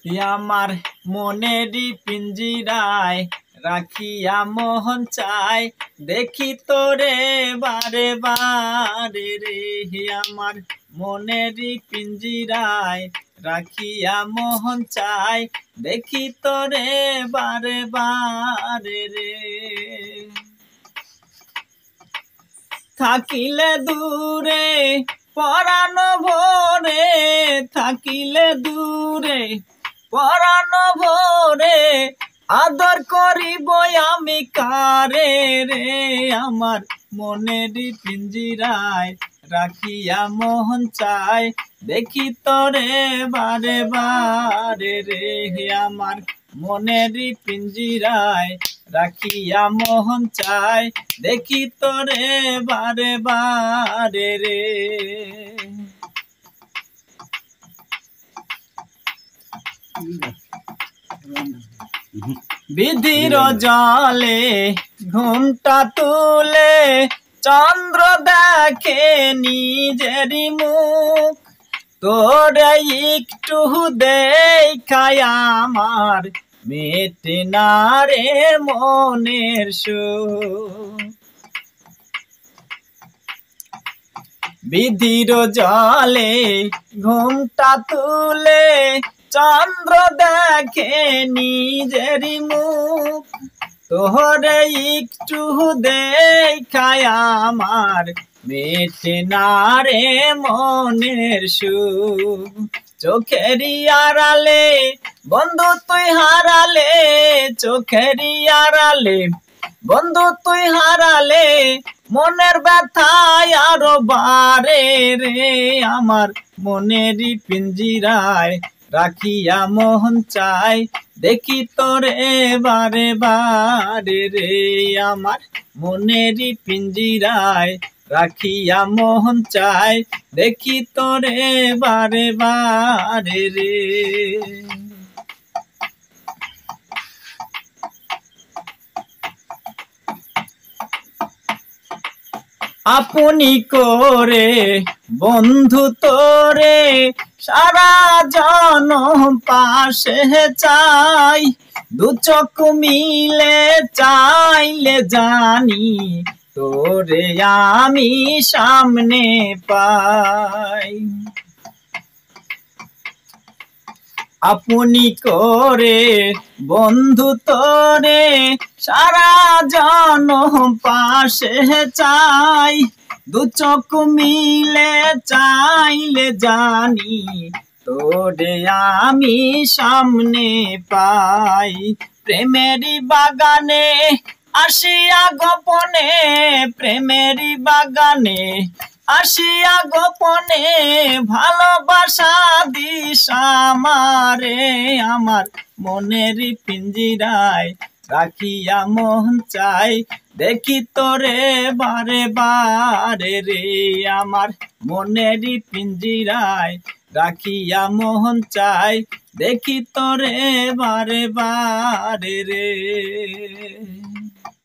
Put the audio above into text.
আমার মনেরই পিঞ্জিরায় রাখিয়া মোহন চাই দেখি তোরে বারে বারে রে। আমার মনেরই পিঞ্জিরায় রাখিয়া মোহন চাই দেখি তোরে বারে বারে রে। থাকিলে দূরে পরাণ ভোরে, থাকিলে দূরে পরাণ ভোরে আদর করিব আমি কারে রে। আমার মনেরই পিঞ্জিরায় রাখিয়া মোহন চাই দেখি তোরে বারে বারে রে। আমার মনেরই পিঞ্জিরায় রাখিয়া মোহন চাই দেখি তোরে বারে বারে রে। বিধির জলে ঘুমটা তুলে চন্দ্র দেখে নিজেরই মুখ, তোরে একটু দেখায় আমার মেটে না রে মনের সুখ। বিধির জলে ঘুমটা তুলে চন্দ্র দেখে নিজেরই মুখ, তোরে একটু দেখায় আমার মেটে না রে মনের সুখ। চোখেরই আড়ালে বন্ধু তুই হারালে, চোখেরই আড়ালে বন্ধু তুই হারালে মনের ব্যথায় আরো বারে রে। আমার মনেরই পিঞ্জিরায় রাখিয়া মোহন চাই দেখি তোরে বারে বারে রে। আমার মনেরই পিঞ্জিরায় রাখিয়া মোহন চাই দেখি তোরে বারে বারে রে। আপনি করে বন্ধু তোরে সারা জনম পাশে চাই, দু চোখ মিলে চাইলে জানি তোরে আমি সামনে পাই। আপনি করে বন্ধু তোরে সারা জনম পাশে চাই, দু চোখ মিলে চাইলে জানি তোরে আমি সামনে পাই। প্রেমেরই বাগানে আসিয়া গোপনে, প্রেমেরই বাগানে আসিয়া গোপনে ভালোবাসা দিস আমারে। আমার মনেরই পিঞ্জিরায় রাখিয়া মোহন চাই দেখি তোরে বারে বারে রে। আমার মনেরই পিঞ্জিরায় রাখিয়া মোহন চাই দেখি তোরে বারে বারে রে।